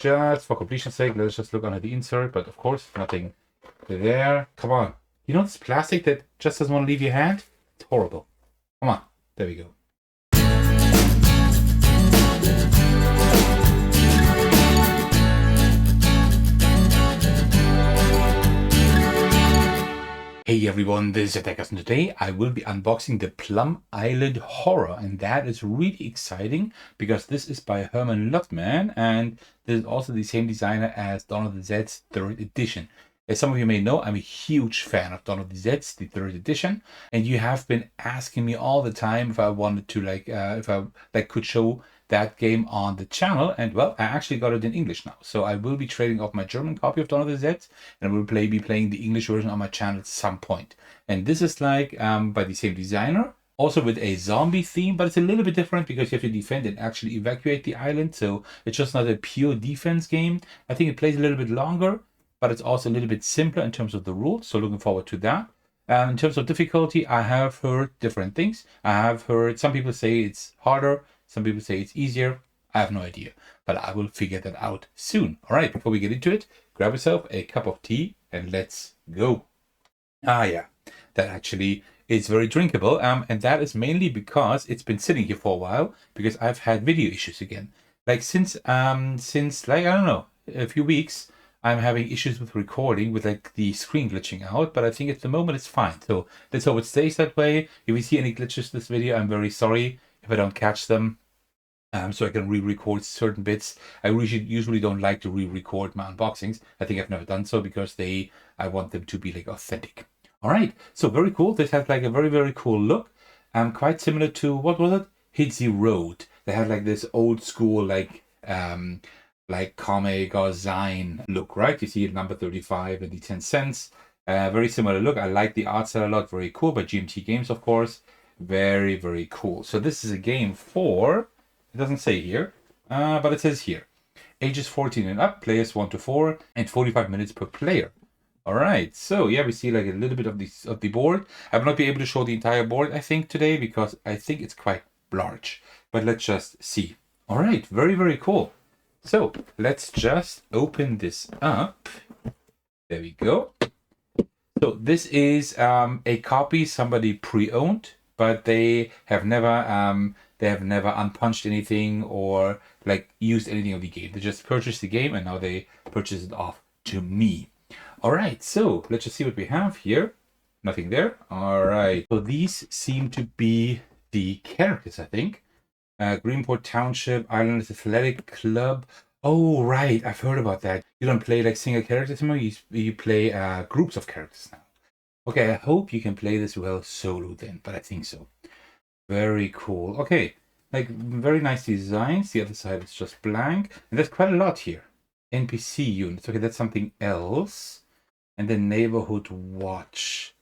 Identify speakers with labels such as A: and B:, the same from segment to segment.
A: Just for completion's sake, let's just look under the insert, but of course, nothing there. Come on. You know this plastic that just doesn't want to leave your hand? It's horrible. Come on. There we go. Hey everyone, this is Attackers, and today I will be unboxing the Plum Island Horror, and that is really exciting because this is by Herman Luttman, and this is also the same designer as Dawn of the Zeds 3rd edition. As some of you may know, I'm a huge fan of Dawn of the Zeds, the 3rd edition, and you have been asking me all the time if I wanted to if I could show that game on the channel, and well, I actually got it in English now. So I will be trading off my German copy of Dawn of the Zeds, and I will be playing the English version on my channel at some point. And this is by the same designer, also with a zombie theme, but it's a little bit different because you have to defend and actually evacuate the island. So it's just not a pure defense game. I think it plays a little bit longer, but it's also a little bit simpler in terms of the rules. So looking forward to that. In terms of difficulty, I have heard different things. I have heard some people say it's harder. Some people say it's easier. I have no idea, but I will figure that out soon. All right, before we get into it, grab yourself a cup of tea and let's go. Ah, yeah, that actually is very drinkable. And that is mainly because it's been sitting here for a while because I've had video issues again. Like since I don't know, a few weeks, I'm having issues with recording with like the screen glitching out, but I think at the moment it's fine. So let's hope it stays that way. If you see any glitches in this video, I'm very sorry if I don't catch them. So I can re-record certain bits. I usually don't like to re-record my unboxings. I think I've never done so because I want them to be like authentic. All right, so very cool. This has like a very, very cool look. Quite similar to, what was it? Hit the Road. They had like this old school like comic or zine look, right? You see it number 35 and the 10 cents. Very similar look. I like the art style a lot. Very cool. By GMT Games, of course. Very, very cool. So this is a game for, it doesn't say here, but it says here, ages 14 and up, players 1 to 4, and 45 minutes per player. All right, so yeah, we see like a little bit of the board. I will not be able to show the entire board, I think, today, because I think it's quite large. But let's just see. All right, very, very cool. So let's just open this up. There we go. So this is a copy somebody pre-owned, but they have never unpunched anything or like used anything of the game. They just purchased the game and now they purchase it off to me. All right, so let's just see what we have here. Nothing there. All right. So these seem to be the characters, I think. Greenport Township, Island Athletic Club. Oh, right. I've heard about that. You don't play like single characters anymore. You play groups of characters now. Okay, I hope you can play this well solo then, but I think so. Very cool. Okay, like very nice designs. The other side is just blank. And there's quite a lot here. NPC units. Okay, that's something else. And then Neighborhood Watch.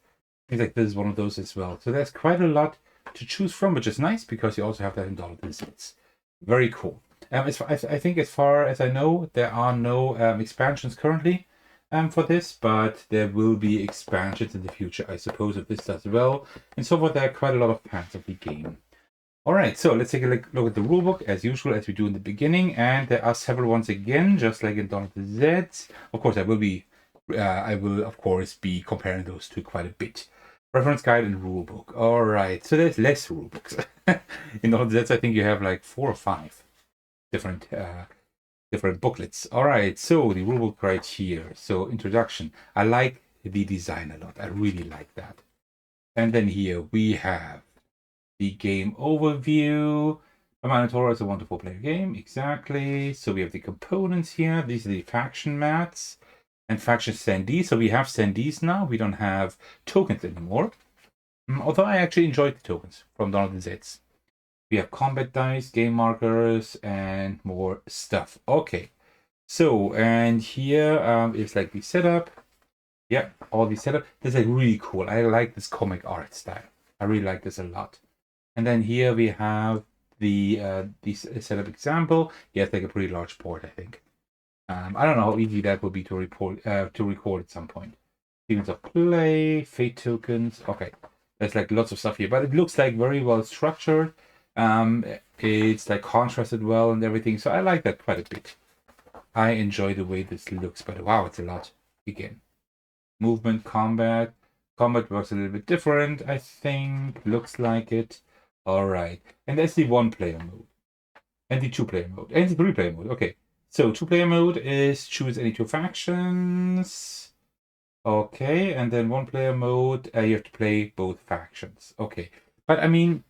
A: I think like this is one of those as well. So there's quite a lot to choose from, which is nice because you also have that in Dawn of the Zeds. Very cool. I think as far as I know, there are no expansions currently for this, but there will be expansions in the future, I suppose, if this does well. And so far, there are quite a lot of fans of the game. All right, so let's take a look at the rulebook, as usual, as we do in the beginning. And there are several ones again, just like in Dawn of the Zeds. Of course, I will, of course, be comparing those two quite a bit. Reference guide and rulebook. All right, so there's less rulebooks. In Dawn of the Zeds, I think you have like 4 or 5 different booklets. All right, so the rulebook right here. So introduction. I like the design a lot. I really like that. And then here we have the game overview. Plum Island Horror is a 1 to 4 player game. Exactly. So we have the components here. These are the faction mats and faction standees. So we have standees now. We don't have tokens anymore. Although I actually enjoyed the tokens from Dawn of the Zeds. We have combat dice, game markers, and more stuff. Okay. So, and here is like the setup. Yeah, all the setup. This is like really cool. I like this comic art style. I really like this a lot. And then here we have the setup example. Yeah, it's like a pretty large board, I think. I don't know how easy that will be to record at some point. Sequence of play, fate tokens. Okay, there's like lots of stuff here, but it looks like very well structured. It's like contrasted well and everything, so I like that quite a bit. I enjoy the way this looks, but wow, it's a lot. Again, movement, combat. Combat works a little bit different, I think. Looks like it. All right. And that's the 1-player mode. And the 2-player mode. And the 3-player mode. Okay. So 2-player mode is choose any 2 factions. Okay. And then 1-player mode, you have to play both factions. Okay. But I mean,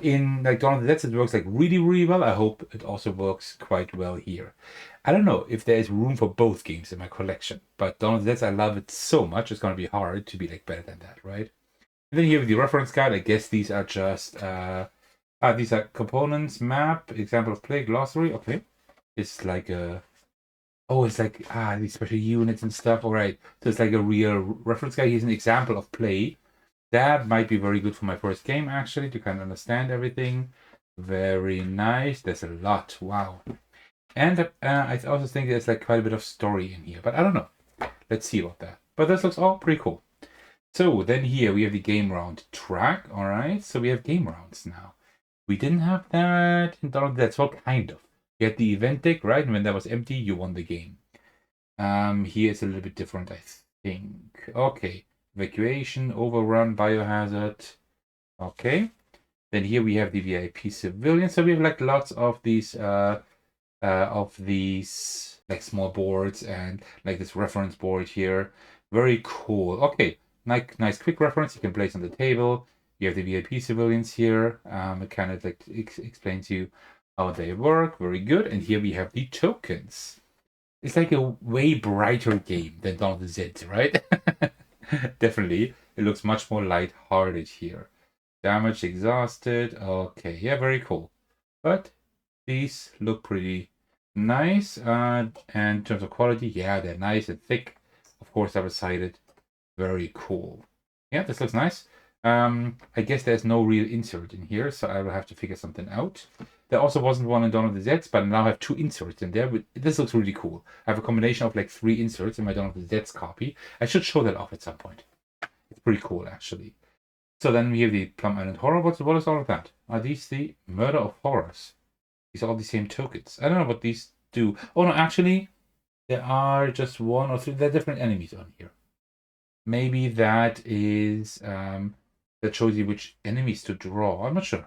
A: in like Dawn of the Zeds, it works like really, really well. I hope it also works quite well here. I don't know if there's room for both games in my collection, but Dawn of the Zeds, I love it so much. It's gonna be hard to be like better than that, right? And then here with the reference guide, I guess these are just these are components, map, example of play, glossary. Okay, it's like a it's like these special units and stuff. All right, so it's like a real reference guide. Here's an example of play. That might be very good for my first game, actually, to kind of understand everything. Very nice. There's a lot. Wow. And I also think there's like quite a bit of story in here, but I don't know. Let's see about that. But this looks all pretty cool. So then here we have the game round track. All right. So we have game rounds now. We didn't have that in Dawn of the Dead. Well, kind of. You had the event deck, right? And when that was empty, you won the game. Here it's a little bit different, I think. Okay. Evacuation, overrun, biohazard. Okay. Then here we have the VIP civilian. So we have like lots of these like small boards and like this reference board here. Very cool. Okay. Nice quick reference you can place on the table. You have the VIP civilians here. It kind of like explains to you how they work. Very good. And here we have the tokens. It's like a way brighter game than Dawn of the Zeds, right? Definitely. It looks much more light-hearted here. Damage exhausted. Okay, yeah, very cool. But these look pretty nice. And in terms of quality, yeah, they're nice and thick. Of course, double-sided. Very cool. Yeah, this looks nice. I guess there's no real insert in here, so I will have to figure something out. There also wasn't one in Dawn of the Zeds, but now I have 2 inserts in there. But this looks really cool. I have a combination of like 3 inserts in my Dawn of the Zeds copy. I should show that off at some point. It's pretty cool, actually. So then we have the Plum Island Horror. What is all of that? Are these the Murder of Horrors? These are all the same tokens. I don't know what these do. Oh no, actually, there are just 1 or 3. There are different enemies on here. Maybe that is that shows you which enemies to draw. I'm not sure.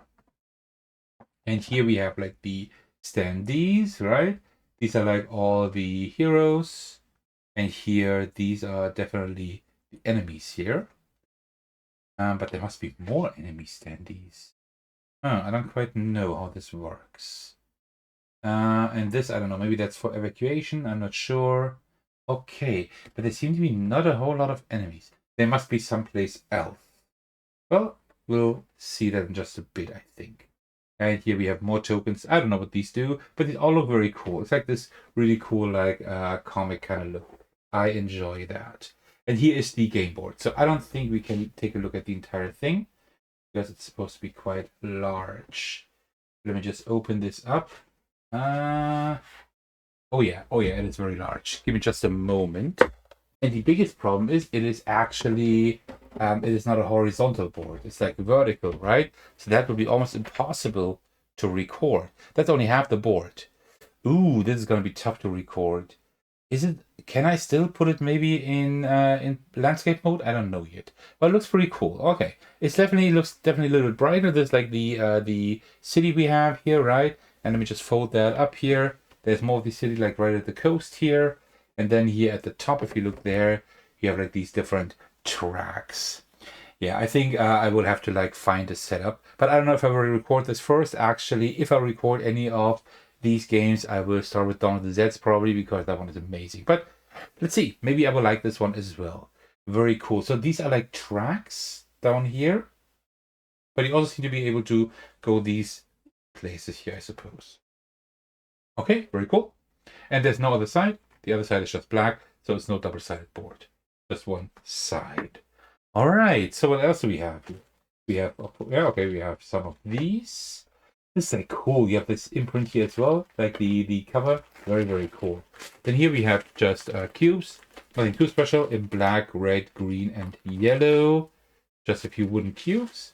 A: And here we have like the standees, right? These are like all the heroes. And here, these are definitely the enemies here. But there must be more enemy standees. I don't quite know how this works. And this, I don't know, maybe that's for evacuation. I'm not sure. Okay, but there seem to be not a whole lot of enemies. There must be someplace else. Well, we'll see that in just a bit, I think. And here we have more tokens. I don't know what these do, but they all look very cool. It's like this really cool, like comic kind of look. I enjoy that. And here is the game board. So I don't think we can take a look at the entire thing because it's supposed to be quite large. Let me just open this up. Oh yeah, it is very large. Give me just a moment. And the biggest problem is it is actually, it is not a horizontal board. It's like vertical, right? So that would be almost impossible to record. That's only half the board. Ooh, this is going to be tough to record. Can I still put it maybe in landscape mode? I don't know yet. But it looks pretty cool. Okay. Looks definitely a little bit brighter. There's like the city we have here, right? And let me just fold that up here. There's more of the city like right at the coast here. And then here at the top, if you look there, you have like these different tracks. Yeah, I think I will have to like find a setup. But I don't know if I will record this first. Actually, if I record any of these games, I will start with Dawn of the Zeds probably because that one is amazing. But let's see. Maybe I will like this one as well. Very cool. So these are like tracks down here. But you also seem to be able to go these places here, I suppose. Okay, very cool. And there's no other side. The other side is just black, so it's no double-sided board. Just one side. All right, so what else do we have? We have some of these. This is like cool. You have this imprint here as well, like the cover. Very, very cool. Then here we have just cubes. Nothing too special in black, red, green, and yellow. Just a few wooden cubes.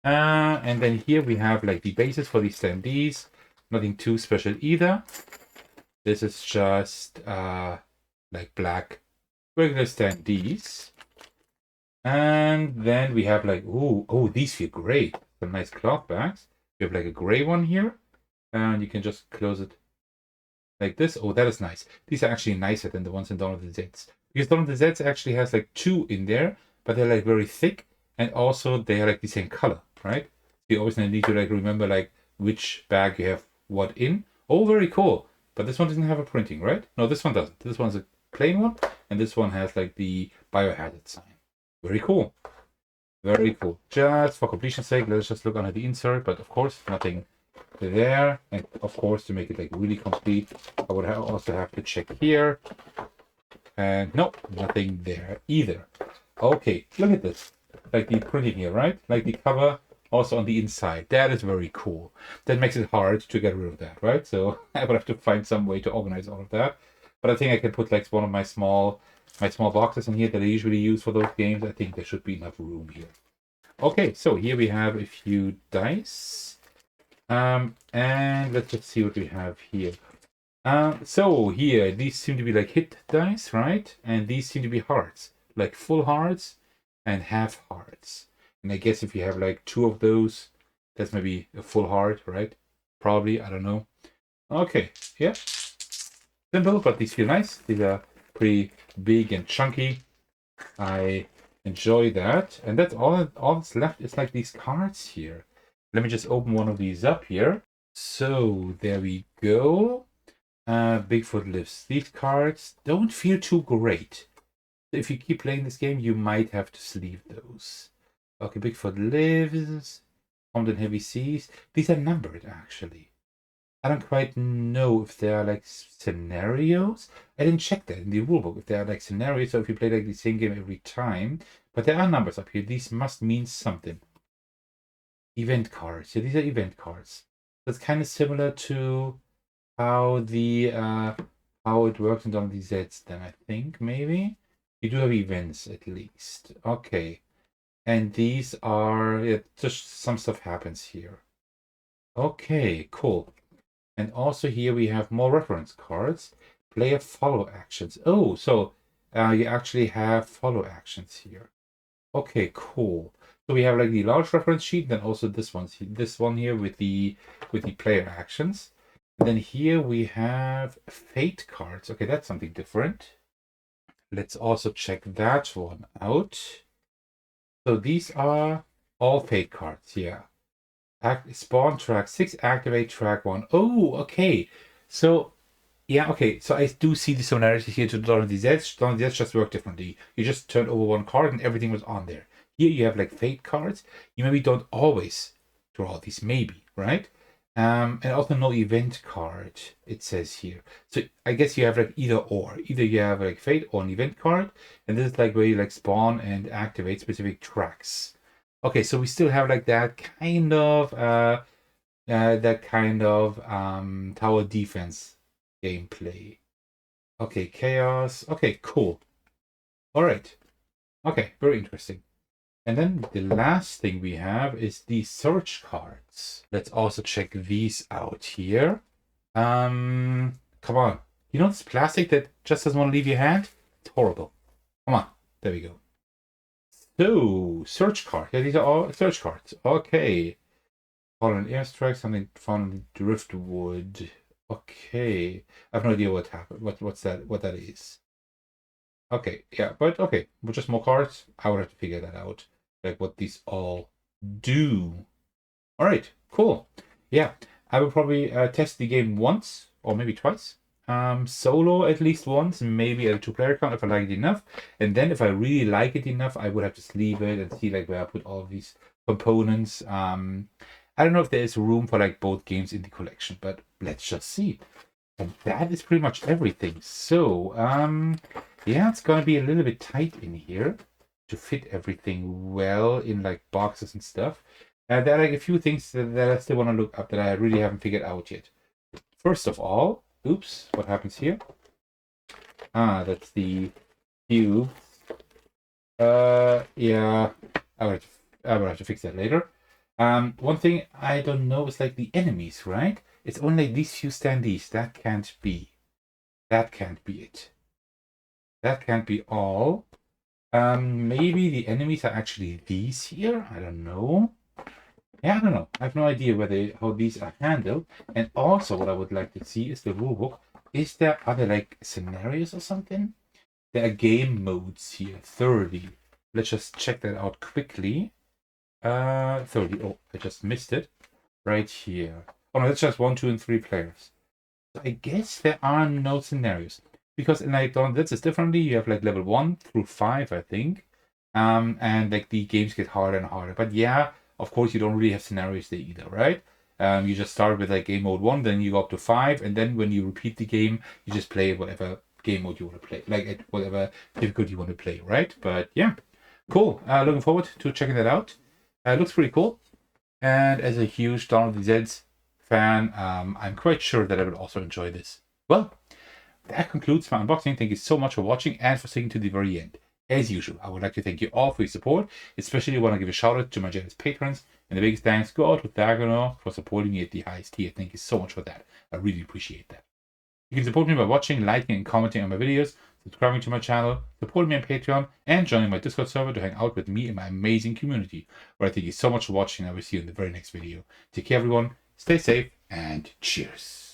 A: And then here we have like the bases for these standees. Nothing too special either. This is just like black regular standees. And then we have like, oh, these feel great. Some nice cloth bags. We have like a gray one here. And you can just close it like this. Oh, that is nice. These are actually nicer than the ones in Dawn of the Zeds. Because Dawn of the Zeds actually has like 2 in there, but they're like very thick. And also they are like the same color, right? You always need to like remember like which bag you have what in. Oh, very cool. But this one doesn't have a printing, right? No, this one doesn't. This one's a plain one. And this one has like the biohazard sign. Very cool. Very cool. Just for completion's sake, let's just look under the insert. But of course, nothing there. And of course, to make it like really complete, I would also have to check here. And nope, nothing there either. Okay, look at this. Like the printing here, right? Like the cover also on the inside. That is very cool. That makes it hard to get rid of that, right? So I would have to find some way to organize all of that. But I think I can put like one of my small boxes in here that I usually use for those games. I think there should be enough room here. Okay, so here we have a few dice. And let's just see what we have here. So here, these seem to be like hit dice, right? And these seem to be hearts, like full hearts and half hearts. And I guess if you have like 2 of those, that's maybe a full heart, right? Probably, I don't know. Okay, yeah. Simple, but these feel nice. These are pretty big and chunky. I enjoy that. And that's all that's left is like these cards here. Let me just open one of these up here. So there we go. Bigfoot lives. These cards don't feel too great. If you keep playing this game, you might have to sleeve those. Okay, Bigfoot lives. Calmed in heavy seas. These are numbered, actually. I don't quite know if they are like scenarios. I didn't check that in the rulebook, if they are like scenarios, so if you play like the same game every time. But there are numbers up here. These must mean something. Event cards. Yeah, these are event cards. That's kind of similar to how how it works in Dawn of the Zeds then, I think, maybe. You do have events at least. Okay. And these are just some stuff happens here. Okay, cool. And also here we have more reference cards. Player follow actions. Oh, so you actually have follow actions here. Okay, cool. So we have like the large reference sheet, then also this one here with the player actions. And then here we have fate cards. Okay, that's something different. Let's also check that one out. So these are all fate cards, yeah. Spawn track 6, activate track 1. Oh, okay. So, yeah, okay. So I do see the similarities here to Dawn of the Zeds. Dawn of the Zeds just work differently. You just turned over one card and everything was on there. Here you have like fate cards. You maybe don't always draw these, maybe, right? And also no event card, it says here. So I guess you have like either or. Either you have like fate or an event card. And this is like where you like spawn and activate specific tracks. Okay, so we still have like that kind of tower defense gameplay. Okay, chaos. Okay, cool. All right. Okay, very interesting. And then the last thing we have is the search cards. Let's also check these out here. Come on. You know this plastic that just doesn't want to leave your hand? It's horrible. Come on. There we go. So, search card. Yeah, these are all search cards. Okay. Fallen airstrike, something found in driftwood. Okay. I have no idea what happened. What that is. Okay, yeah, but okay. But just more cards. I would have to figure that out. Like what these all do. Alright, cool. Yeah. I will probably test the game once or maybe twice. Solo at least once, maybe at a 2-player count if I like it enough. And then if I really like it enough, I would have to sleeve it and see like where I put all of these components. I don't know if there is room for like both games in the collection, but let's just see. And that is pretty much everything. So, yeah, it's gonna be a little bit tight in here to fit everything well in like boxes and stuff. There are like a few things that I still want to look up that I really haven't figured out yet. First of all, oops, what happens here? That's the cube. Yeah, I would have to fix that later. One thing I don't know is like the enemies, right? It's only these few standees. That can't be. That can't be it. That can't be all. Maybe the enemies are actually these here. I don't know. Yeah, I don't know. I have no idea how these are handled. And also, what I would like to see is the rulebook. Are there like scenarios or something? There are game modes here. 30. Let's just check that out quickly. 30. Oh, I just missed it. Right here. Oh no, that's just 1, 2, and 3 players. So I guess there are no scenarios. Because in like this is differently. You have like level 1 through 5, I think. And like the games get harder and harder. But yeah, of course you don't really have scenarios there either, right? You just start with like game mode 1, then you go up to 5, and then when you repeat the game, you just play whatever game mode you want to play, like at whatever difficulty you want to play, right? But yeah, cool. Looking forward to checking that out. Looks pretty cool. And as a huge Dawn of the Zeds fan, I'm quite sure that I will also enjoy this. Well, that concludes my unboxing. Thank you so much for watching and for sticking to the very end. As usual, I would like to thank you all for your support, especially want to give a shout out to my generous patrons. And the biggest thanks go out to Dagono for supporting me at the highest tier. Thank you so much for that. I really appreciate that. You can support me by watching, liking, and commenting on my videos, subscribing to my channel, supporting me on Patreon, and joining my Discord server to hang out with me and my amazing community. Where I thank you so much for watching. I will see you in the very next video. Take care, everyone. Stay safe, and cheers.